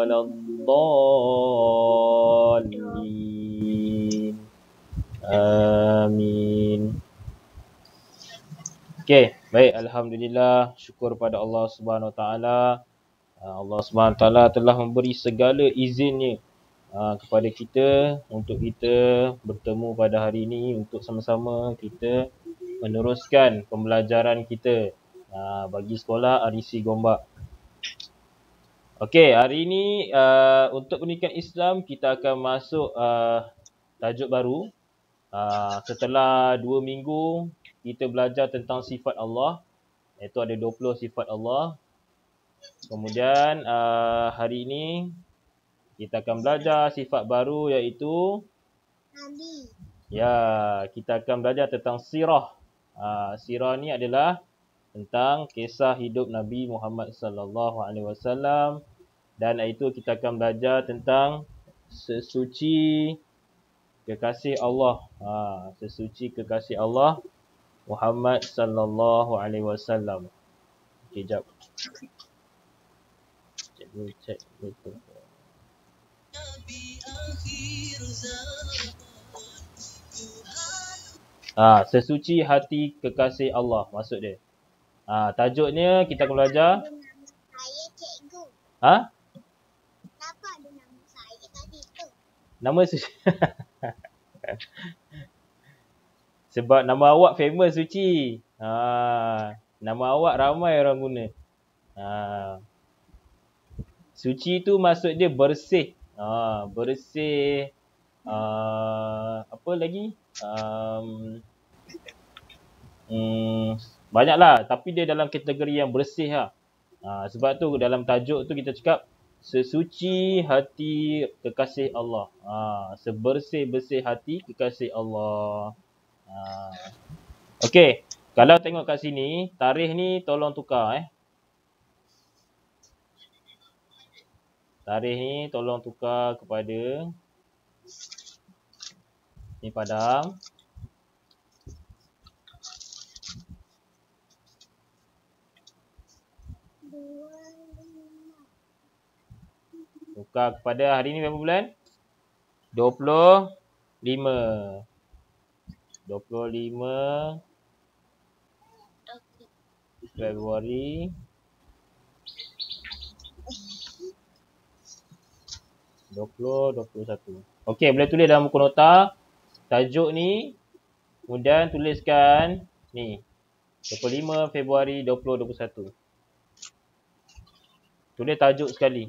waladdallin. Amin. Okey, baik, alhamdulillah, syukur pada Allah Subhanahu Wa Taala. Allah Subhanahu Wa Taala telah memberi segala izinnya kepada kita untuk kita bertemu pada hari ini untuk sama-sama kita meneruskan pembelajaran kita bagi sekolah REC Gombak. Okey, hari ini untuk pendidikan Islam kita akan masuk tajuk baru. Setelah 2 minggu kita belajar tentang sifat Allah, iaitu ada 20 sifat Allah. Kemudian hari ini kita akan belajar sifat baru iaitu Nabi. Ya, kita akan belajar tentang sirah. Sirah ni adalah tentang kisah hidup Nabi Muhammad sallallahu alaihi wasallam, dan itu kita akan belajar tentang sesuci kekasih Allah. Sesuci kekasih Allah Muhammad sallallahu alaihi wasallam. Okey, jap. Cek betul. Sesuci hati kekasih Allah maksud dia. Tajuknya kita akan belajar. Saya cikgu. Kenapa ada nama saya tadi tu? Nama sebab nama awak famous Suci. Nama awak ramai orang guna. Suci tu maksud dia bersih. Bersih. Apa lagi? Banyaklah, tapi dia dalam kategori yang bersih lah. Sebab tu dalam tajuk tu kita cakap sesuci hati kekasih Allah. Sebersih-bersih hati kekasih Allah. Okey, kalau tengok kat sini, tarikh ni tolong tukar Tarikh ni tolong tukar kepada ni Padang. Tukar kepada hari ni berapa bulan? 25 Februari 2021. Okey, boleh tulis dalam buku nota tajuk ni, kemudian tuliskan ni 25 Februari 2021. Tulis tajuk sekali.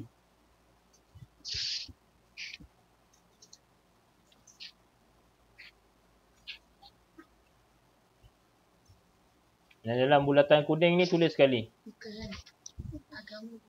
Dan dalam bulatan kuning ni tulis sekali. Bukan. Agama.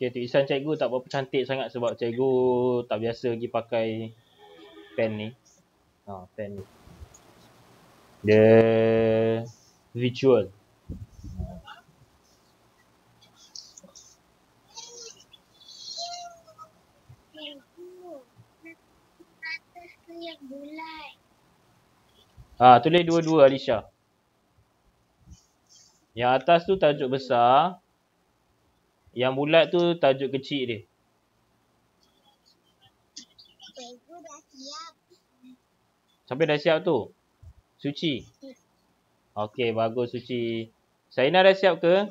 Okey, tulisan cikgu tak berapa cantik sangat sebab cikgu tak biasa pergi pakai pen ni. Pen ni. Dia visual. tu yang bulat. Tulis dua-dua Alisha. Yang atas tu tajuk besar. Yang bulat tu tajuk kecil dia. Cikgu dah siap. Sampai dah siap tu? Suci? Okey, bagus Suci. Saina dah siap ke?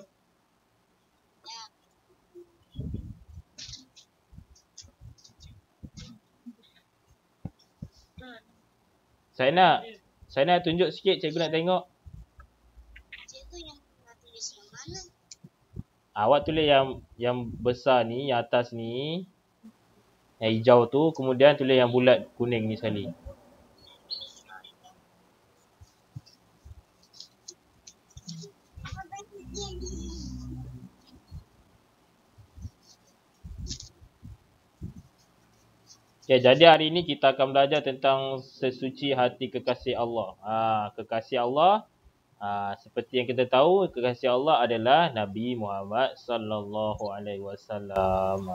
Saina tunjuk sikit, cikgu nak tengok. Cikgu yang nak tulis yang mana? Awak tulis yang besar ni, yang atas ni. Yang hijau tu, kemudian tulis yang bulat kuning ni sekali. Okay, jadi hari ini kita akan belajar tentang sesuci hati kekasih Allah. Kekasih Allah, seperti yang kita tahu, kekasih Allah adalah Nabi Muhammad sallallahu alaihi wasallam.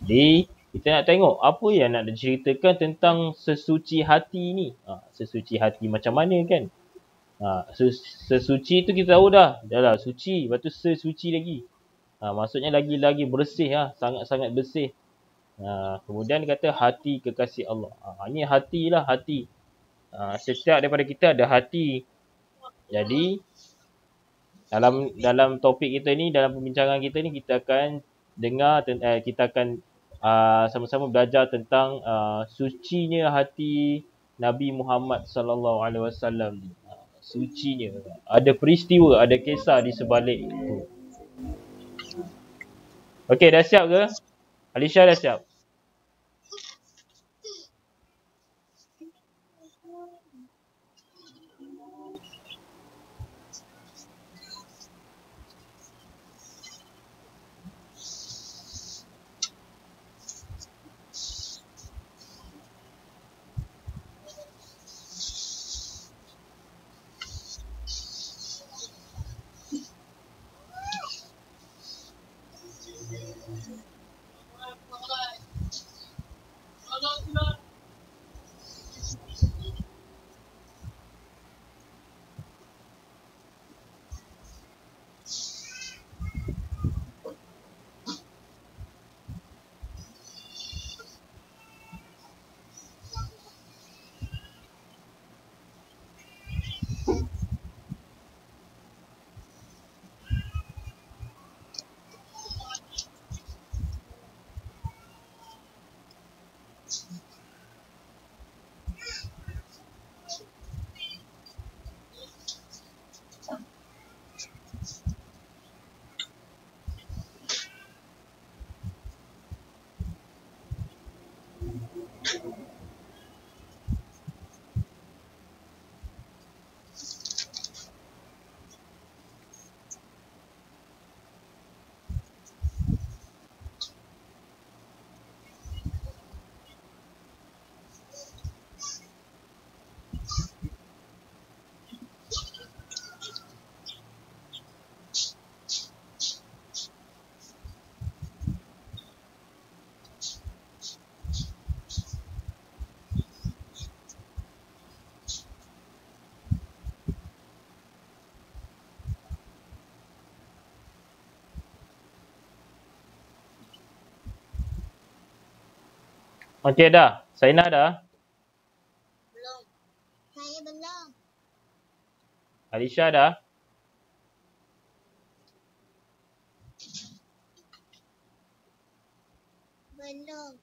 Jadi, kita nak tengok apa yang nak diceritakan tentang sesuci hati ni. Sesuci hati macam mana kan? Sesuci tu kita tahu dah. Dah lah suci, lepas tu sesuci lagi. Maksudnya lagi bersih, sangat-sangat bersih. Kemudian dia kata hati kekasih Allah. Ini hati lah, hati. Setiap daripada kita ada hati. Jadi dalam topik kita ni, dalam perbincangan kita ni, kita akan dengar, kita akan sama-sama belajar tentang sucinya hati Nabi Muhammad sallallahu alaihi wasallam ni. Sucinya. Ada peristiwa, ada kisah di sebalik itu. Okey, dah siap ke? Alisha dah siap? Okey dah. Saina dah? Belum. Saya belum. Alisha dah? Belum.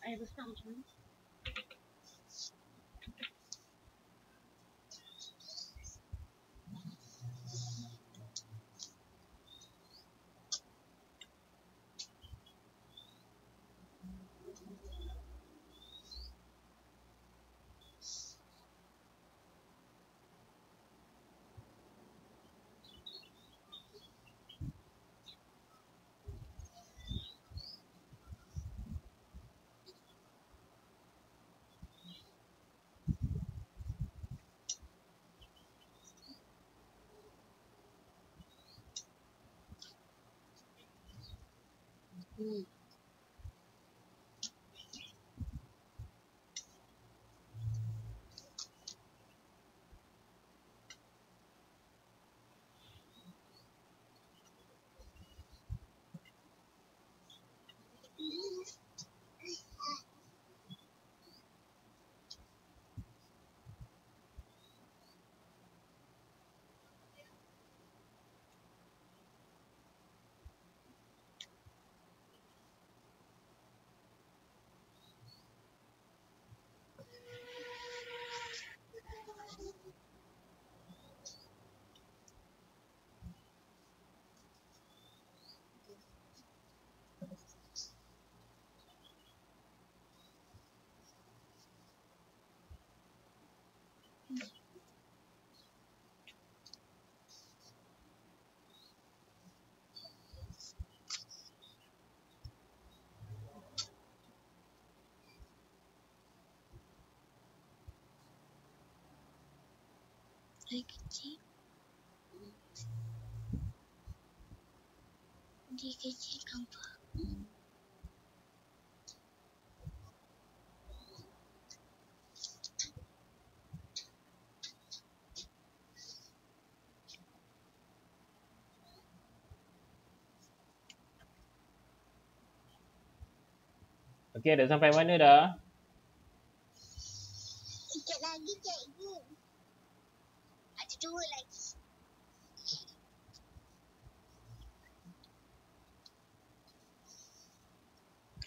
Air besar macam mana? Dari kecil. Di kecil gampang. Okey, dah sampai mana dah? Sikit lagi cikgu. Ada 2 lagi.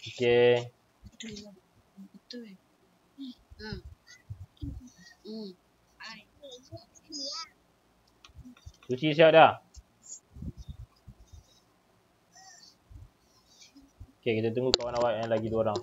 Okey. Betul. Siap. Suci siap dah? Okey, kita tunggu kawan awak yang lagi 2 orang.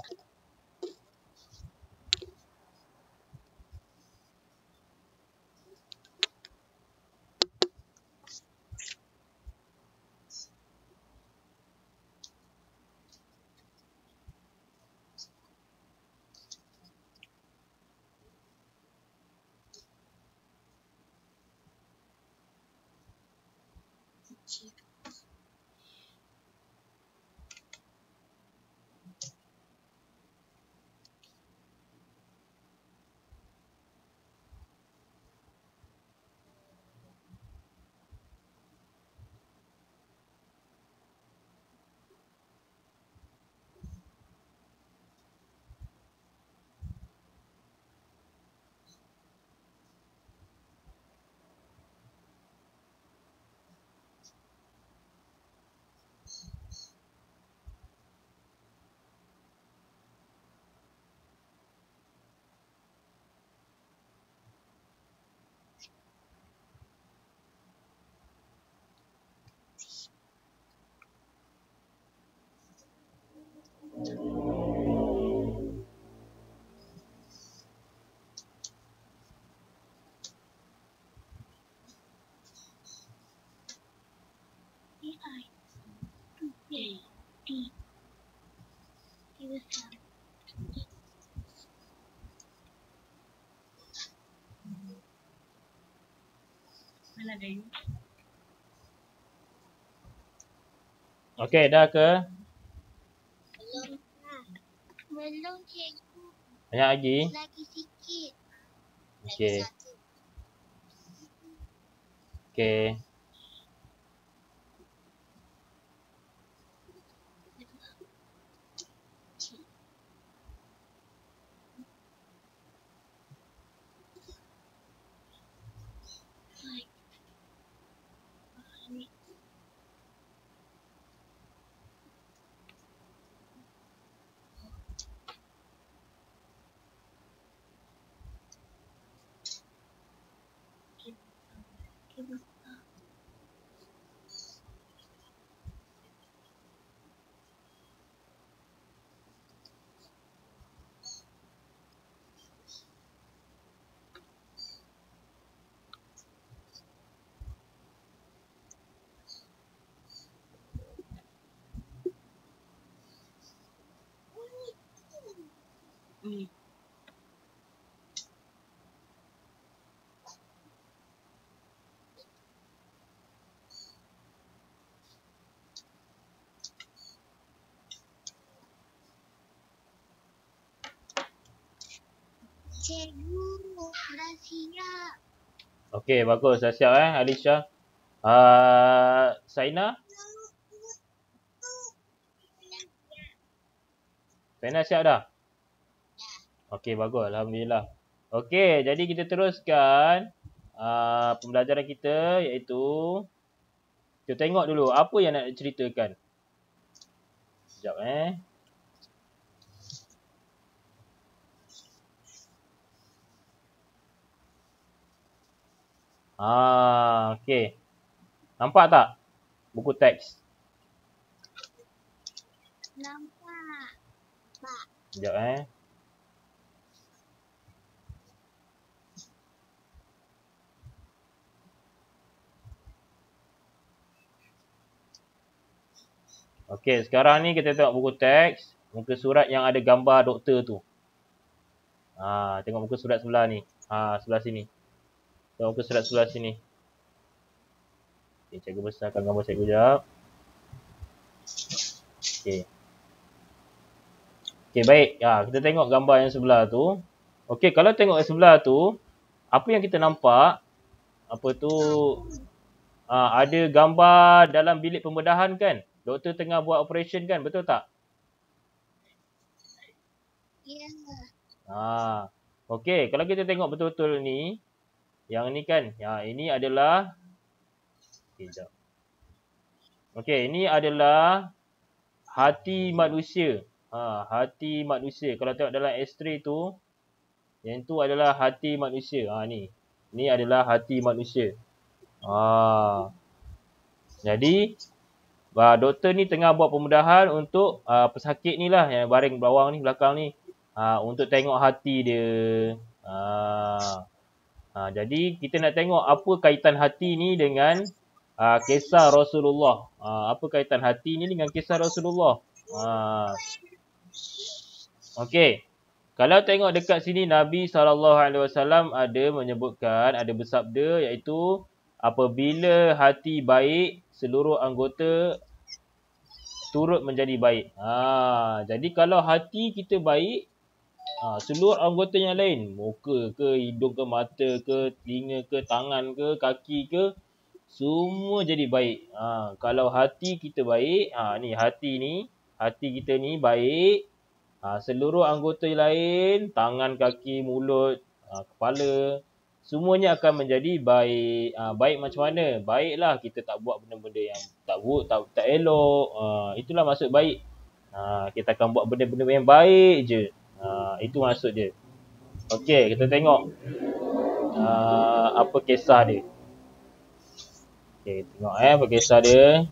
T besar. Mana ada you? Okey, dah ke? Belum. Belum cikgu. Banyak lagi? Lagi sikit. Okey. Lagi 1. Okey. T besar. Cikgu, dah siap. Okey, bagus. Dah siap Alisha. Saina? Saina siap dah? Okey, bagus. Alhamdulillah. Okey, jadi kita teruskan pembelajaran kita iaitu kita tengok dulu apa yang nak ceritakan. Sekejap okey. Nampak tak buku teks? Nampak. Pak. Sekejap Okey, sekarang ni kita tengok buku teks, muka surat yang ada gambar doktor tu. Tengok muka surat sebelah ni. Sebelah sini. Tengok muka surat sebelah sini. Okey, cikgu besarkan gambar cikgu jap. Okey. Okey, baik. Kita tengok gambar yang sebelah tu. Okey, kalau tengok yang sebelah tu, apa yang kita nampak? Apa tu? Ada gambar dalam bilik pembedahan kan? Doktor tengah buat operation kan? Betul tak? Ya. Okey, kalau kita tengok betul-betul ni, yang ni kan, ini adalah sekejap. Okey, ini adalah hati manusia. Hati manusia. Kalau tengok dalam X-ray tu, yang tu adalah hati manusia. Ni. Ni adalah hati manusia. Jadi, doktor ni tengah buat pembedahan untuk pesakit ni lah yang baring bawang ni, belakang ni. Untuk tengok hati dia. Jadi kita nak tengok apa kaitan hati ni dengan kisah Rasulullah. Apa kaitan hati ni dengan kisah Rasulullah. Okey. Kalau tengok dekat sini Nabi SAW ada menyebutkan, ada bersabda iaitu apabila hati baik, seluruh anggota turut menjadi baik. Jadi kalau hati kita baik, seluruh anggota yang lain, muka ke, hidung ke, mata ke, telinga ke, tangan ke, kaki ke, semua jadi baik. Kalau hati kita baik, ni hati kita ni baik, seluruh anggota lain, tangan, kaki, mulut, kepala, semuanya akan menjadi baik. Baik macam mana? Baiklah kita tak buat benda-benda yang tak elok. Itulah maksud baik. Kita akan buat benda-benda yang baik je. Itu maksud dia. Okey, kita tengok apa kisah dia. Okey, tengok apa kisah dia.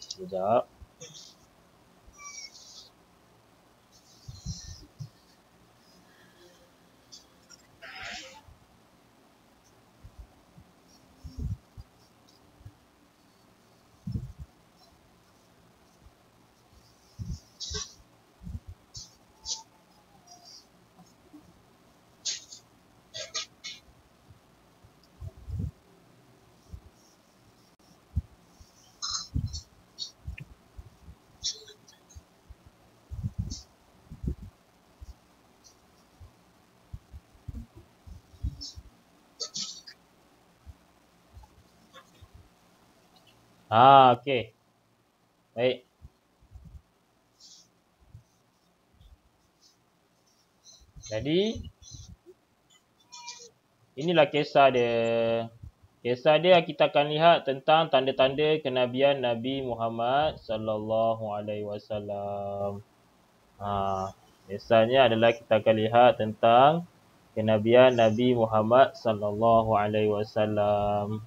Sekejap. Okey. Baik. Jadi inilah kisah dia. Kisah dia kita akan lihat tentang tanda-tanda kenabian Nabi Muhammad sallallahu alaihi wasallam. Kisahnya adalah kita akan lihat tentang kenabian Nabi Muhammad sallallahu alaihi wasallam.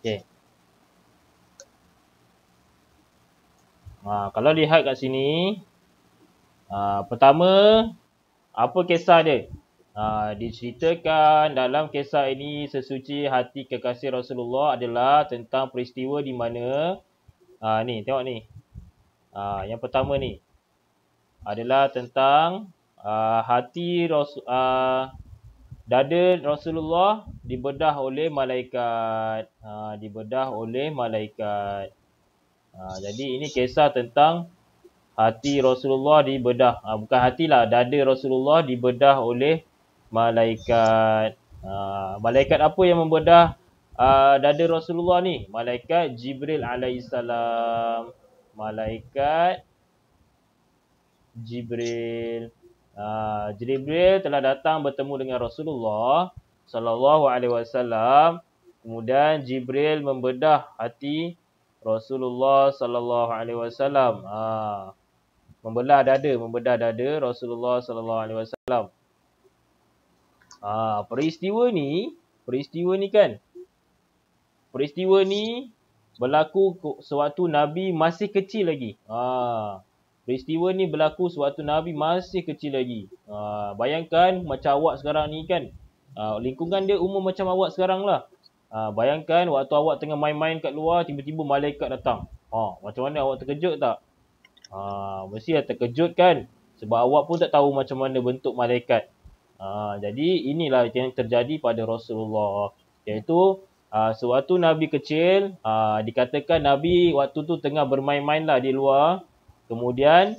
Okey. Kalau lihat kat sini, pertama, apa kisah dia? Diceritakan dalam kisah ini sesuci hati kekasih Rasulullah adalah tentang peristiwa di mana ni, tengok ni. Yang pertama ni adalah tentang hati dada Rasulullah dibedah oleh malaikat. Dibedah oleh malaikat. Jadi ini kisah tentang hati Rasulullah dibedah. Bukan hatilah, dada Rasulullah dibedah oleh malaikat. Malaikat apa yang membedah dada Rasulullah ni? Malaikat Jibril alaihissalam. Malaikat Jibril. Jibril telah datang bertemu dengan Rasulullah sallallahu alaihi wasallam. Kemudian Jibril membedah hati Rasulullah sallallahu alaihi wasallam. Membedah dada Rasulullah sallallahu alaihi wasallam. Peristiwa ni berlaku sewaktu Nabi masih kecil lagi. Peristiwa ni berlaku sewaktu Nabi masih kecil lagi. Bayangkan macam awak sekarang ni kan. Lingkungan dia umur macam awak sekarang lah. Bayangkan waktu awak tengah main-main kat luar, tiba-tiba malaikat datang. Macam mana awak terkejut tak? Mesti terkejut kan. Sebab awak pun tak tahu macam mana bentuk malaikat. Jadi inilah yang terjadi pada Rasulullah. Iaitu sewaktu Nabi kecil, dikatakan Nabi waktu tu tengah bermain-main lah di luar. Kemudian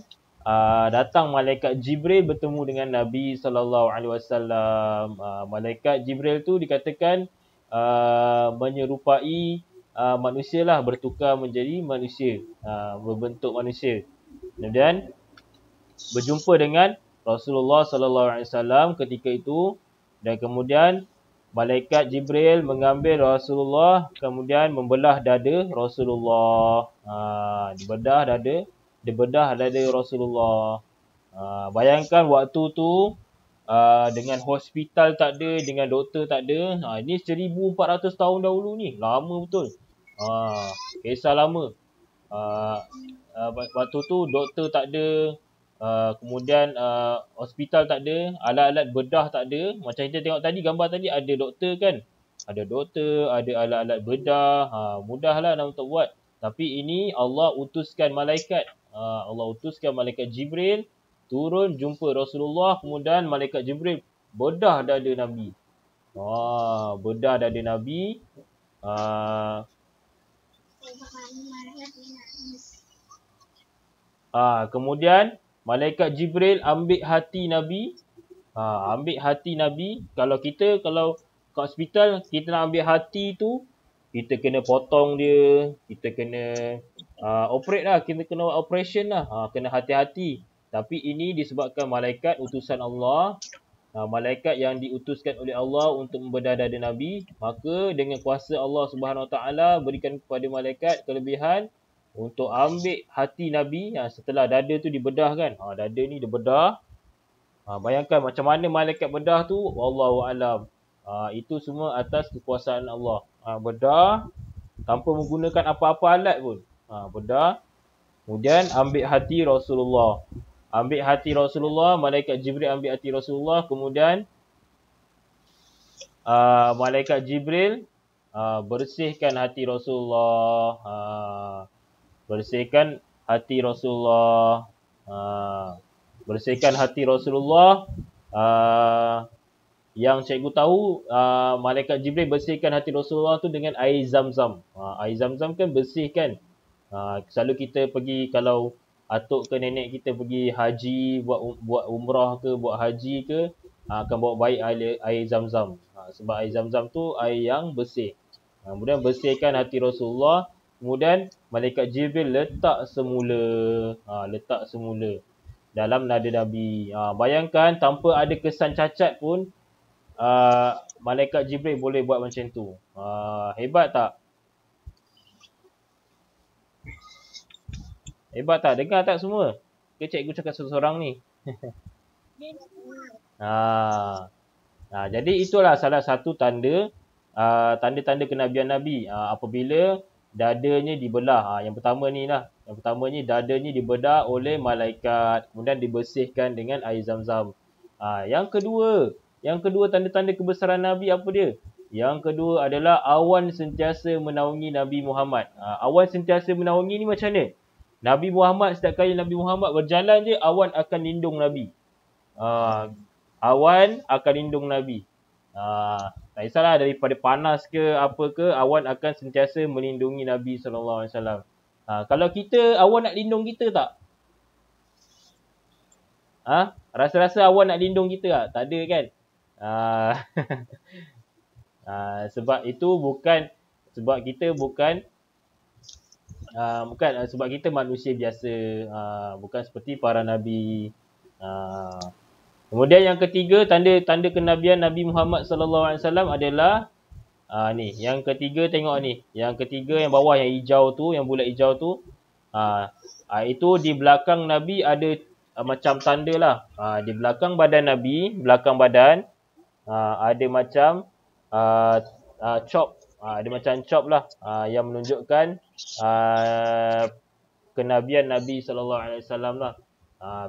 datang malaikat Jibril bertemu dengan Nabi sallallahu alaihi wasallam. Malaikat Jibril tu dikatakan menyerupai manusia lah, bertukar menjadi manusia, berbentuk manusia. Kemudian berjumpa dengan Rasulullah sallallahu alaihi wasallam ketika itu, dan kemudian malaikat Jibril mengambil Rasulullah, kemudian membelah dada Rasulullah. Dibedah dada Rasulullah. Bayangkan waktu tu dengan hospital tak ada, dengan doktor tak ada. Ini 1400 tahun dahulu ni. Lama betul. Kisah lama. Waktu tu doktor tak ada. Kemudian hospital tak ada, alat-alat bedah tak ada. Macam kita tengok tadi, gambar tadi ada doktor kan. Ada doktor, ada alat-alat bedah. Mudahlah nak untuk buat. Tapi ini Allah utuskan malaikat. Allah utuskan malaikat Jibril turun jumpa Rasulullah, kemudian malaikat Jibril bedah dada Nabi. Bedah dada Nabi. Kemudian malaikat Jibril ambil hati Nabi. Ambil hati Nabi. Kalau kat hospital, kita nak ambil hati tu, kita kena potong dia, kita kena operate lah, kita kena operation lah. Kena hati-hati. Tapi ini disebabkan malaikat utusan Allah, malaikat yang diutuskan oleh Allah untuk membedah dada Nabi, maka dengan kuasa Allah Subhanahu Wa Taala berikan kepada malaikat kelebihan untuk ambil hati Nabi. Setelah dada tu dibedah kan, dada ni dibedah. Bayangkan macam mana malaikat bedah tu, wallahu alam. Itu semua atas kekuasaan Allah. Bedah tanpa menggunakan apa-apa alat pun. Bedah. Kemudian ambil hati Rasulullah. Ambil hati Rasulullah, malaikat Jibril ambil hati Rasulullah. Kemudian malaikat Jibril bersihkan hati Rasulullah. Bersihkan hati Rasulullah. Bersihkan hati Rasulullah. Yang cikgu tahu, malaikat Jibril bersihkan hati Rasulullah tu dengan air Zam-Zam. Air Zam-Zam kan bersih kan. Selalu kita pergi, kalau atuk ke nenek kita pergi haji, buat umrah ke, buat haji ke, akan bawa baik air Zam-Zam. Sebab air Zam-Zam tu air yang bersih. Kemudian bersihkan hati Rasulullah. Kemudian malaikat Jibril letak semula dalam nada Nabi. Bayangkan tanpa ada kesan cacat pun, malaikat Jibril boleh buat macam tu. Hebat tak? Hebat tak? Dengar tak semua? Ke cikgu cakap seorang ni? Jadi itulah salah satu tanda-tanda kenabian Nabi. Apabila dadanya dibelah. Yang pertama ni lah. Yang pertama ni dadanya dibedah oleh malaikat. Kemudian dibersihkan dengan air Zam-Zam. Yang kedua tanda-tanda kebesaran Nabi apa dia? Yang kedua adalah awan sentiasa menaungi Nabi Muhammad. Awan sentiasa menaungi ni macam mana? Nabi Muhammad, setiap kali Nabi Muhammad berjalan je, awan akan lindung Nabi. Awan akan lindung Nabi. Tak kisahlah daripada panas ke apa ke, awan akan sentiasa melindungi Nabi SAW. Kalau kita, awan nak lindung kita tak? Rasa-rasa awan nak lindung kita tak? Tak ada kan? Sebab itu bukan, sebab kita bukan sebab kita manusia biasa, bukan seperti para nabi. Kemudian yang ketiga, tanda-tanda kenabian Nabi Muhammad SAW adalah ni, yang ketiga tengok ni. Yang ketiga yang bawah yang hijau tu, yang bulat hijau tu. Itu di belakang Nabi ada macam tanda lah. Di belakang badan Nabi, belakang badan ada macam chop. Ada macam chop lah yang menunjukkan kenabian Nabi SAW lah.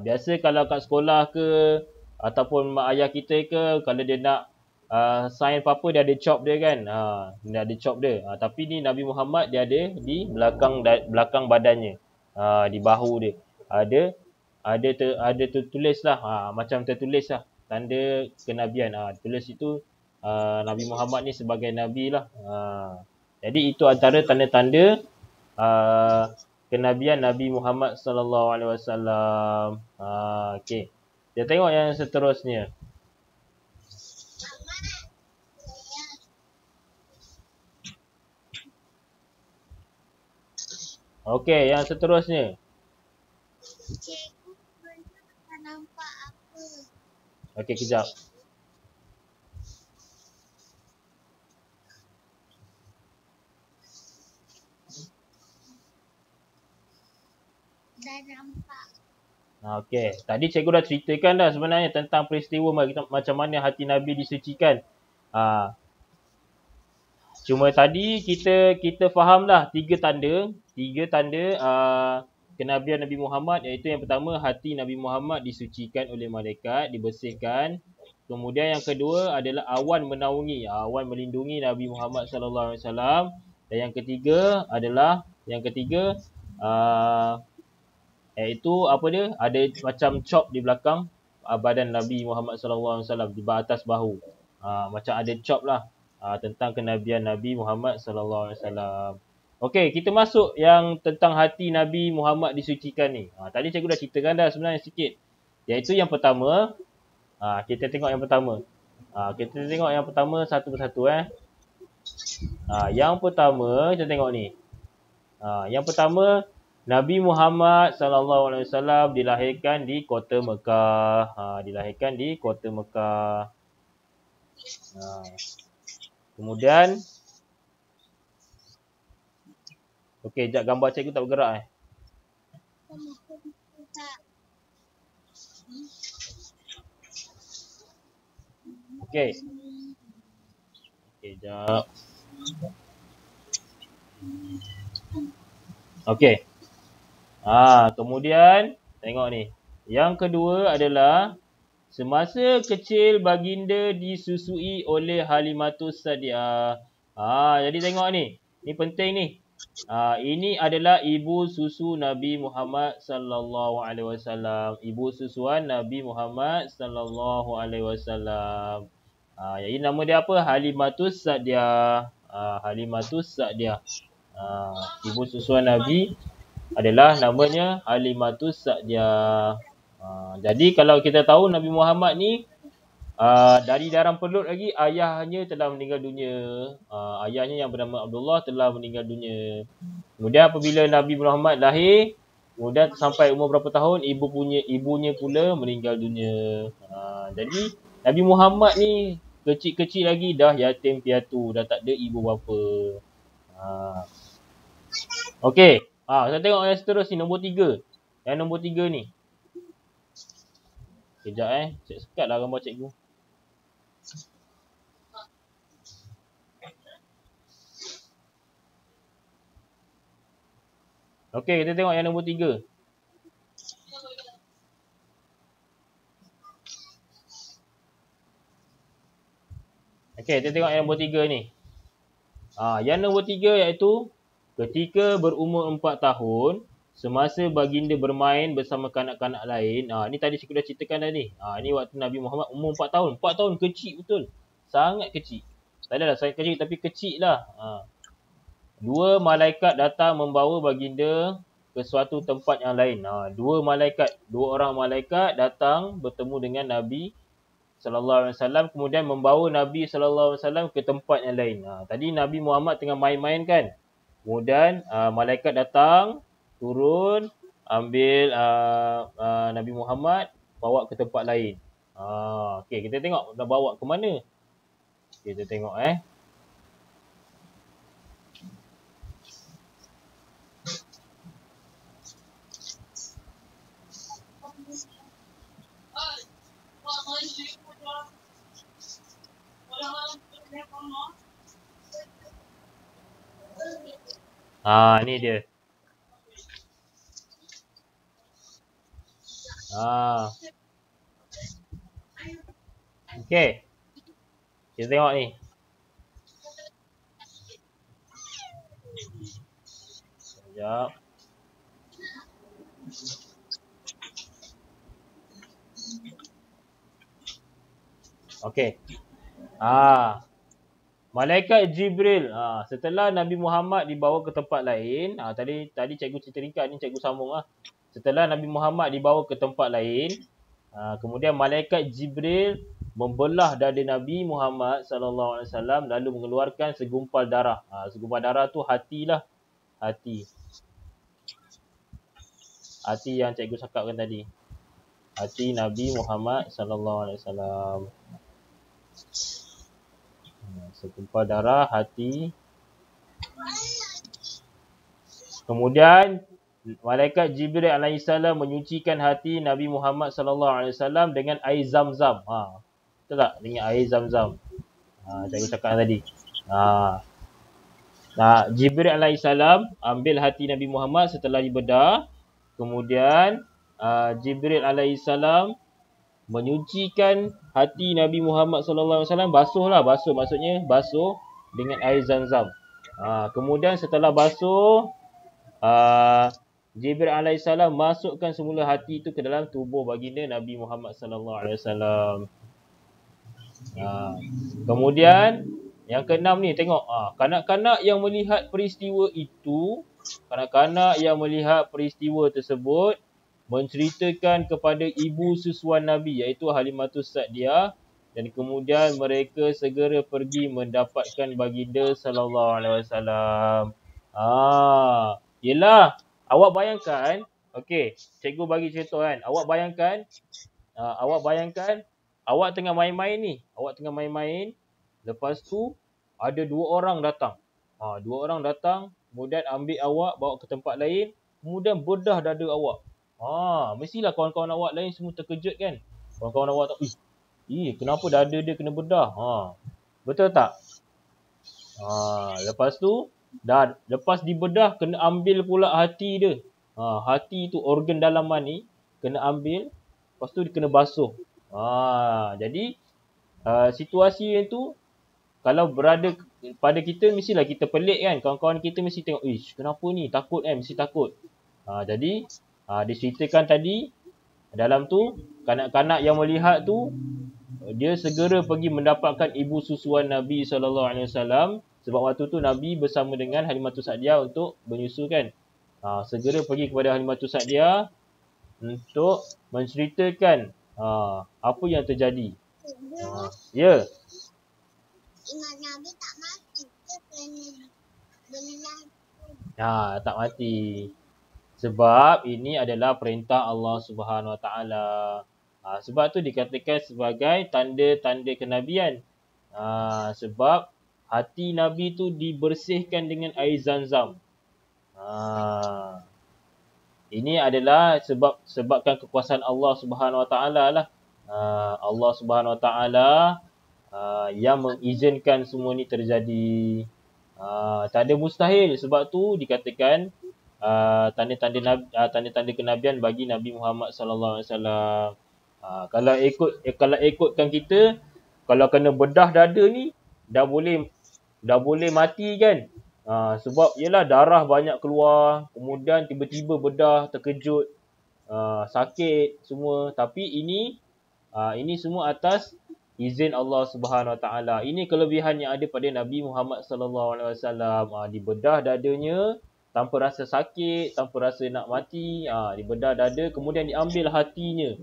Biasa kalau kat sekolah ke ataupun mak ayah kita ke, kalau dia nak sign apa-apa dia ada chop dia kan. Dia ada chop dia. Tapi ni Nabi Muhammad dia ada di belakang badannya. Di bahu dia. Ada tertulis lah. Macam tertulis lah. Tanda kenabian. Tulis itu Nabi Muhammad ni sebagai Nabi lah. Jadi itu antara tanda-tanda kenabian Nabi Muhammad SAW. Okey. Kita tengok yang seterusnya. Okey, yang seterusnya. Cikgu tak nampak apa. Okey, kejap. Dah nampak. Okey, tadi cikgu dah ceritakan dah sebenarnya tentang peristiwa macam mana hati Nabi disucikan. Cuma tadi kita faham dah tiga tanda kenabian Nabi Muhammad, iaitu yang pertama, hati Nabi Muhammad disucikan oleh malaikat, dibersihkan. Kemudian yang kedua adalah awan menaungi, awan melindungi Nabi Muhammad SAW. Dan yang ketiga iaitu apa dia? Ada macam chop di belakang badan Nabi Muhammad SAW, di atas bahu. Macam ada chop lah tentang kenabian Nabi Muhammad SAW. Okey, kita masuk yang tentang hati Nabi Muhammad disucikan ni. Tadi cikgu dah ceritakan dah sebenarnya sikit. Iaitu yang pertama, kita tengok yang pertama. Kita tengok yang pertama satu persatu Yang pertama kita tengok ni. Yang pertama, Nabi Muhammad SAW dilahirkan di kota Mekah. Dilahirkan di kota Mekah. Kemudian, okey, sekejap gambar cikgu tak bergerak Okey. Okey, sekejap. Okey. Kemudian tengok ni. Yang kedua adalah semasa kecil baginda disusui oleh Halimatus Sadiah. Jadi tengok ni. Ni penting ni. Ini adalah ibu susu Nabi Muhammad sallallahu alaihi wasallam. Ibu susuan Nabi Muhammad sallallahu alaihi wasallam. Jadi nama dia apa? Halimatus Sadiah. Halimatus Sadiah. Ibu susuan Nabi adalah namanya Halimatus Sa'diyah. Jadi kalau kita tahu Nabi Muhammad ni dari dalam perut lagi ayahnya telah meninggal dunia. Ayahnya yang bernama Abdullah telah meninggal dunia. Kemudian apabila Nabi Muhammad lahir, kemudian sampai umur berapa tahun, ibunya pula meninggal dunia. Jadi Nabi Muhammad ni kecil-kecil lagi dah yatim piatu, dah tak ada ibu bapa. Okey. Saya tengok yang seterusnya, nombor 3. Yang nombor 3 ni. Sekejap Cek sekat lah gambar cikgu. Okey, kita tengok yang nombor 3. Okey, kita tengok yang nombor 3 ni. Yang nombor 3 iaitu ketika berumur 4 tahun, semasa baginda bermain bersama kanak-kanak lain. Ni tadi cikgu dah ceritakan dah ni. Ni waktu Nabi Muhammad umur 4 tahun. 4 tahun kecil betul. sangat kecil. Tak adalah sangat kecil tapi kecil lah. Dua malaikat datang membawa baginda ke suatu tempat yang lain. Dua orang malaikat datang bertemu dengan Nabi sallallahu alaihi wasallam, kemudian membawa Nabi sallallahu alaihi wasallam ke tempat yang lain. Tadi Nabi Muhammad tengah main-main kan. Kemudian malaikat datang, turun, ambil Nabi Muhammad, bawa ke tempat lain. Okey, kita tengok dah bawa ke mana. Kita tengok ni dia. Okey. Kita tengok ni. Sekejap. Okey. Malaikat Jibril, setelah Nabi Muhammad dibawa ke tempat lain, tadi cikgu cerita ringkas ni, cikgu sambung lah. Setelah Nabi Muhammad dibawa ke tempat lain, kemudian malaikat Jibril membelah dada Nabi Muhammad sallallahu alaihi wasallam lalu mengeluarkan segumpal darah. Segumpal darah tu hatilah. Hati yang cikgu cakapkan tadi. Hati Nabi Muhammad sallallahu alaihi wasallam. Segumpal darah hati. Kemudian malaikat Jibril alaihissalam menyucikan hati Nabi Muhammad sallallahu alaihi wasallam dengan air Zam-Zam. Betul tak? Dengan air Zam-Zam. Cikgu cakap tadi. Jibril alaihissalam ambil hati Nabi Muhammad setelah dibedah. Kemudian Jibril alaihissalam menyucikan hati Nabi Muhammad sallallahu alaihi wasallam, basuh maksudnya basuh dengan air Zam-Zam. Kemudian setelah basuh, Jibril alaihissalam masukkan semula hati itu ke dalam tubuh baginda Nabi Muhammad sallallahu alaihi wasallam. Kemudian yang keenam ni, tengok kanak-kanak yang melihat peristiwa itu, kanak-kanak yang melihat peristiwa tersebut menceritakan kepada ibu susuan Nabi iaitu Halimatus Sa'diyah, dan kemudian mereka segera pergi mendapatkan baginda sallallahu alaihi wasallam. Yelah, awak bayangkan, okey, cikgu bagi cerita kan. Awak bayangkan awak tengah main-main ni. Lepas tu ada dua orang datang. Kemudian ambil awak, bawa ke tempat lain, kemudian bedah dada awak. Mestilah kawan-kawan awak lain semua terkejut kan. Kawan-kawan awak tak, kenapa dada dia kena bedah? Betul tak? Lepas tu, lepas dibedah, kena ambil pula hati dia. Hati tu, organ dalaman ni, kena ambil, lepas tu dia kena basuh. Jadi, situasi tu, kalau berada pada kita, mestilah kita pelik kan. Kawan-kawan kita mesti tengok, kenapa ni? Takut kan? Mesti takut. Jadi, diceritakan tadi, dalam tu, kanak-kanak yang melihat tu, dia segera pergi mendapatkan ibu susuan Nabi SAW. Sebab waktu tu Nabi bersama dengan Halimatus Sa'diyah untuk menyusu kan. Segera pergi kepada Halimatus Sa'diyah untuk menceritakan apa yang terjadi. Ya. Imam Nabi tak mati. Dia kena belah. Tak mati. Sebab ini adalah perintah Allah Subhanahu Wa Taala. Sebab tu dikatakan sebagai tanda-tanda kenabian. Sebab hati Nabi tu dibersihkan dengan air Zam-Zam. Ini adalah sebabkan kekuasaan Allah Subhanahu Wa Taala lah. Allah Subhanahu Wa Taala yang mengizinkan semua ni terjadi. Tak ada mustahil. Sebab tu dikatakan tanda-tanda kenabian bagi Nabi Muhammad sallallahu alaihi wasallam. Kalau ikutkan kita, kalau kena bedah dada ni dah boleh mati kan. Sebab yalah darah banyak keluar, kemudian tiba-tiba bedah, terkejut, sakit semua. Tapi ini semua atas izin Allah Subhanahu Wa Taala. Ini kelebihan yang ada pada Nabi Muhammad sallallahu alaihi wasallam. Dibedah dadanya tanpa rasa sakit, tanpa rasa nak mati. Dibedah dada, kemudian diambil hatinya.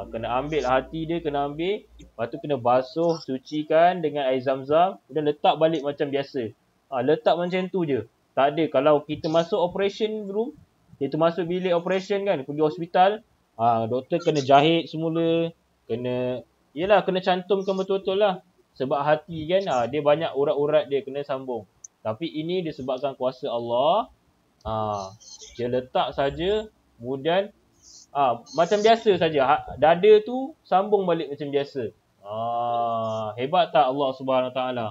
Kena ambil hati dia, kena ambil, lepas tu kena basuh, sucikan dengan air zam-zam, kemudian letak balik macam biasa. Letak macam tu je. Tak ada, kalau kita masuk operation room, kita masuk bilik operation kan, pergi hospital, doktor kena jahit semula, kena cantumkan betul-betul lah. Sebab hati kan, dia banyak urat-urat dia kena sambung. Tapi ini disebabkan kuasa Allah, dia letak saja, kemudian macam biasa saja. Dada tu sambung balik macam biasa. Hebat tak Allah Subhanahu Wa Taala?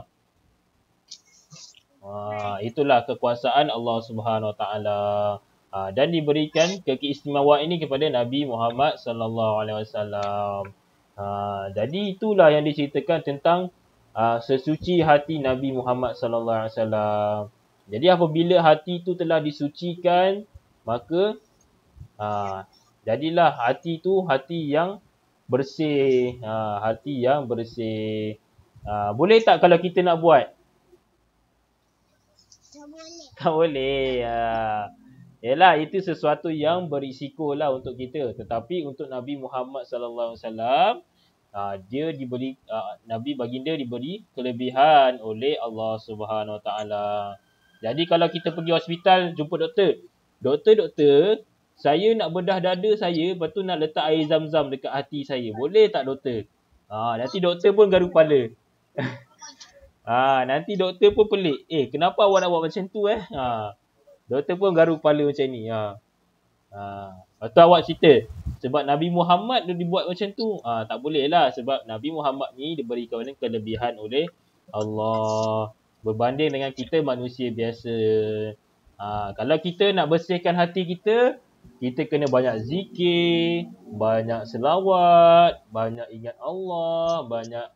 Itulah kekuasaan Allah Subhanahu Wa Taala. Dan diberikan keistimewaan ini kepada Nabi Muhammad sallallahu alaihi wasallam. Jadi itulah yang diceritakan tentang sesuci hati Nabi Muhammad sallallahu alaihi wasallam. Jadi apabila hati itu telah disucikan, maka jadilah hati itu hati yang bersih. Hati yang bersih. Boleh tak kalau kita nak buat? Tak boleh. Yalah, itu sesuatu yang berisiko lah untuk kita. Tetapi untuk Nabi Muhammad sallallahu alaihi wasallam, dia diberi, Nabi baginda diberi kelebihan oleh Allah Subhanahu Wa Taala. Jadi kalau kita pergi hospital jumpa doktor, doktor, saya nak bedah dada saya, lepas tu nak letak air zam-zam dekat hati saya. Boleh tak doktor? Nanti doktor pun garu kepala. Nanti doktor pun pelik. Kenapa awak nak buat macam tu Doktor pun garu kepala macam ni. Lepas tu awak cerita, sebab Nabi Muhammad dia dibuat macam tu. Tak boleh lah, sebab Nabi Muhammad ni diberikan kelebihan oleh Allah berbanding dengan kita manusia biasa. Kalau kita nak bersihkan hati kita, kita kena banyak zikir, banyak selawat, banyak ingat Allah, banyak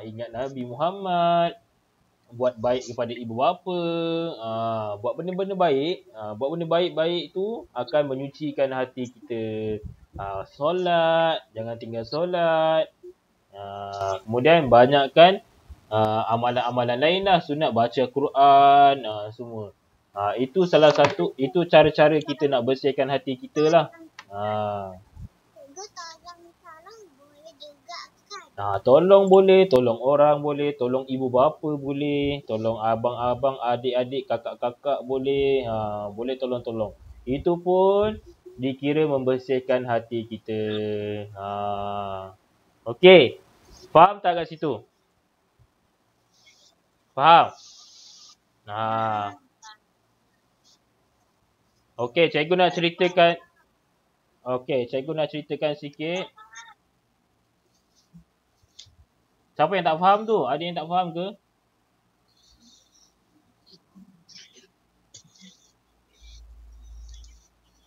ingat Nabi Muhammad, buat baik kepada ibu bapa, buat benda-benda baik. Buat benda baik-baik tu akan menyucikan hati kita. Solat, jangan tinggal solat. Kemudian banyakkan amalan-amalan lain lah, sunat baca Quran, semua. Itu salah satu, itu cara-cara kita nak bersihkan hati kita lah. Tolong boleh, tolong orang boleh, tolong ibu bapa boleh, tolong abang-abang, adik-adik, kakak-kakak boleh. Boleh tolong-tolong. Itu pun dikira membersihkan hati kita. Okey. Faham tak kat situ? Faham? Okey, cikgu nak ceritakan. Cikgu nak ceritakan sikit. Siapa yang tak faham tu? Ada yang tak faham ke?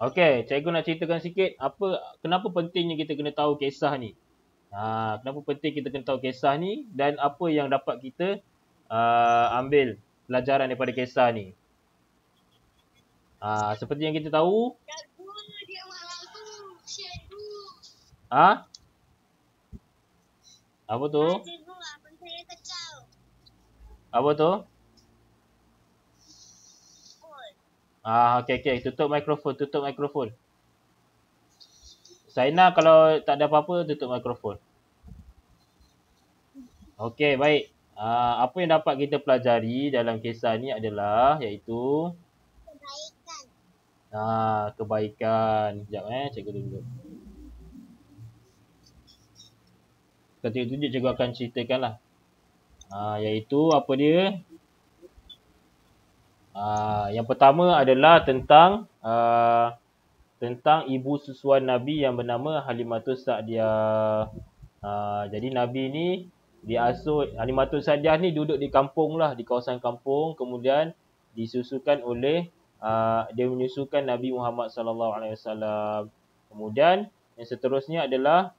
Okey, cikgu nak ceritakan sikit kenapa pentingnya kita kena tahu kisah ni. Kenapa penting kita kena tahu kisah ni dan apa yang dapat kita ambil pelajaran daripada kisah ni. Seperti yang kita tahu. Apa tu? Apa tu? Okey. Tutup mikrofon. Saina kalau tak ada apa-apa, tutup mikrofon. Okey, baik. Apa yang dapat kita pelajari dalam kisah ni adalah iaitu kebaikan. Sekejap cikgu tunjuk. Ketika tunjuk cikgu akan ceritakan lah. Iaitu apa dia? Yang pertama adalah tentang ibu susuan Nabi yang bernama Halimatus Sa'diyah. Jadi Nabi ni diasuh, Halimatus Sa'diyah ni duduk di kampung lah, di kawasan kampung, kemudian disusukan oleh dia menyusukan Nabi Muhammad sallallahu alaihi wasallam. Kemudian yang seterusnya adalah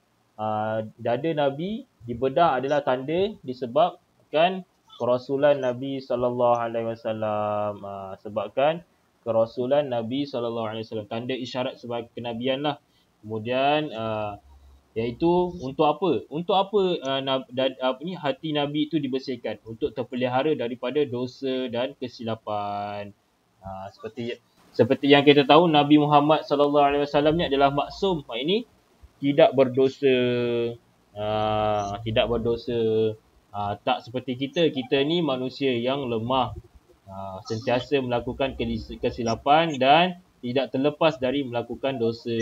dada Nabi dibedah adalah tanda disebabkan kerasulan Nabi sallallahu alaihi wasallam. Sebabkan kerasulan Nabi sallallahu alaihi wasallam, tanda isyarat sebagai kenabian lah. Kemudian Iaitu untuk apa? Untuk apa hati Nabi itu dibersihkan? Untuk terpelihara daripada dosa dan kesilapan. Seperti yang kita tahu, Nabi Muhammad SAW ni adalah maksum. Ini tidak berdosa. Tidak berdosa. Tak seperti kita. Kita ni manusia yang lemah. Sentiasa melakukan kesilapan dan tidak terlepas dari melakukan dosa.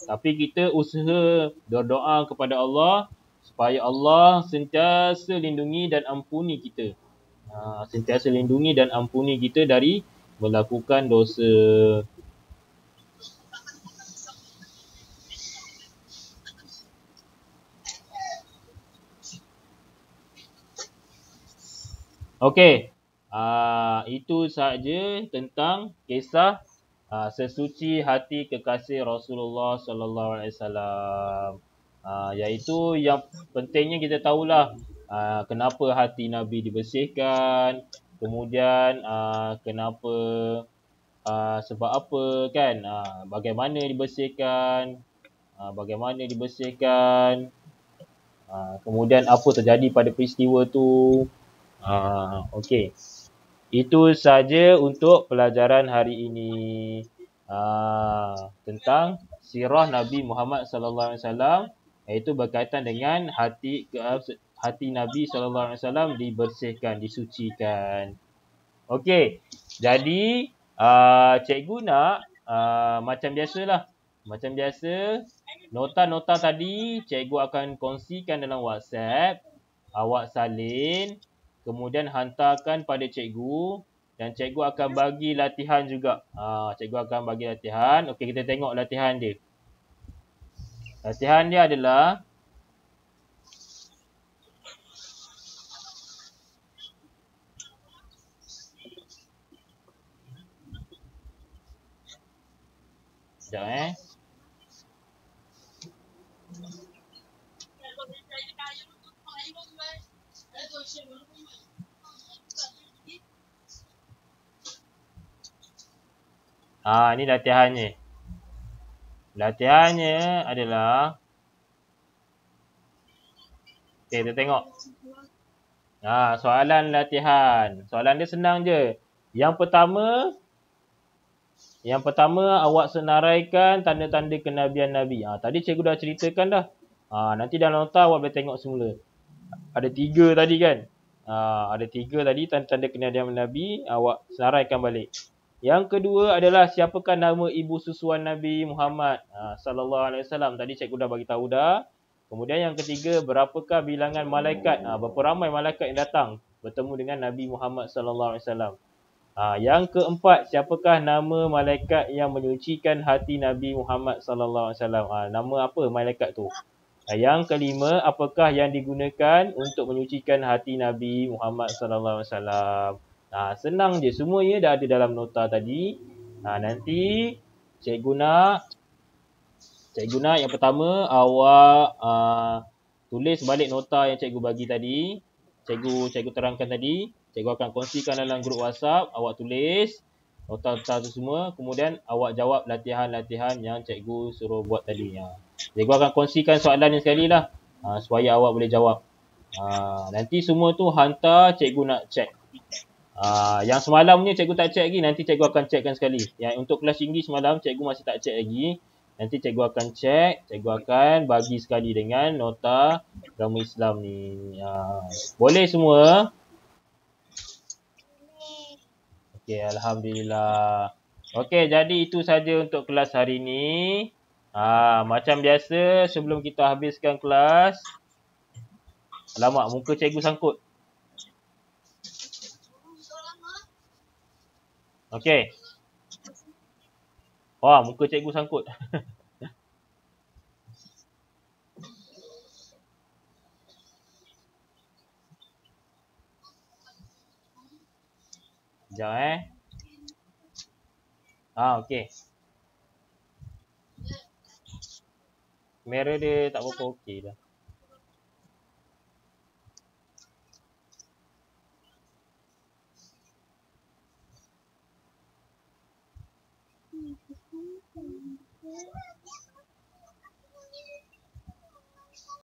Tapi kita usaha berdoa kepada Allah supaya Allah sentiasa lindungi dan ampuni kita. Sentiasa lindungi dan ampuni kita dari melakukan dosa. Okey. Itu sahaja tentang kisah sesuci hati kekasih Rasulullah sallallahu alaihi wasallam. Iaitu yang pentingnya kita tahulah kenapa hati Nabi dibersihkan, kemudian kenapa sebab apa kan, bagaimana dibersihkan, kemudian apa terjadi pada peristiwa tu. Okey. Itu saja untuk pelajaran hari ini tentang sirah Nabi Muhammad sallallahu alaihi wasallam, iaitu berkaitan dengan hati Nabi sallallahu alaihi wasallam dibersihkan, disucikan. Okey. Jadi cikgu nak macam biasalah. Macam biasa, nota-nota tadi cikgu akan kongsikan dalam WhatsApp. Awak salin, kemudian hantarkan pada cikgu dan cikgu akan bagi latihan juga. Cikgu akan bagi latihan. Okey, kita tengok latihan dia. Latihan dia adalah sekejap ini latihannya. Latihannya adalah okey, kita tengok. Soalan latihan. Soalan dia senang je. Yang pertama awak senaraikan tanda-tanda kenabian Nabi. Tadi cikgu dah ceritakan dah. Nanti dalam nota awak boleh tengok semula. Ada 3 tadi kan. Ada 3 tadi tanda-tanda kenabian Nabi, awak senaraikan balik. Yang kedua adalah siapakah nama ibu susuan Nabi Muhammad sallallahu alaihi wasallam. Tadi cikgu dah bagi tahu dah. Kemudian yang ketiga, berapakah bilangan malaikat? Berapa ramai malaikat yang datang bertemu dengan Nabi Muhammad sallallahu alaihi wasallam. Yang keempat, siapakah nama malaikat yang menyucikan hati Nabi Muhammad sallallahu alaihi wasallam? Nama apa malaikat tu? Yang kelima, apakah yang digunakan untuk menyucikan hati Nabi Muhammad sallallahu alaihi wasallam? Senang je, semuanya dah ada dalam nota tadi. Nanti cikgu nak yang pertama awak tulis balik nota yang cikgu bagi tadi. Cikgu terangkan tadi. Cikgu akan kongsikan dalam grup WhatsApp. Awak tulis nota-nota tu semua. Kemudian awak jawab latihan-latihan yang cikgu suruh buat tadi. Cikgu akan kongsikan soalan ni sekali lah. Supaya awak boleh jawab. Nanti semua tu hantar, cikgu nak check. Yang semalam ni cikgu tak check lagi. Nanti cikgu akan checkkan sekali. Yang untuk kelas tinggi semalam cikgu masih tak check lagi. Nanti cikgu akan check. Cikgu akan bagi sekali dengan nota agama Islam ni. Boleh semua? Okey, alhamdulillah. Okey, jadi itu saja untuk kelas hari ni. Macam biasa sebelum kita habiskan kelas. Alamak, muka cikgu sangkut. Okey. Wah, muka cikgu sangkut. Sekejap okey. Kamera dia tak berapa okey dah.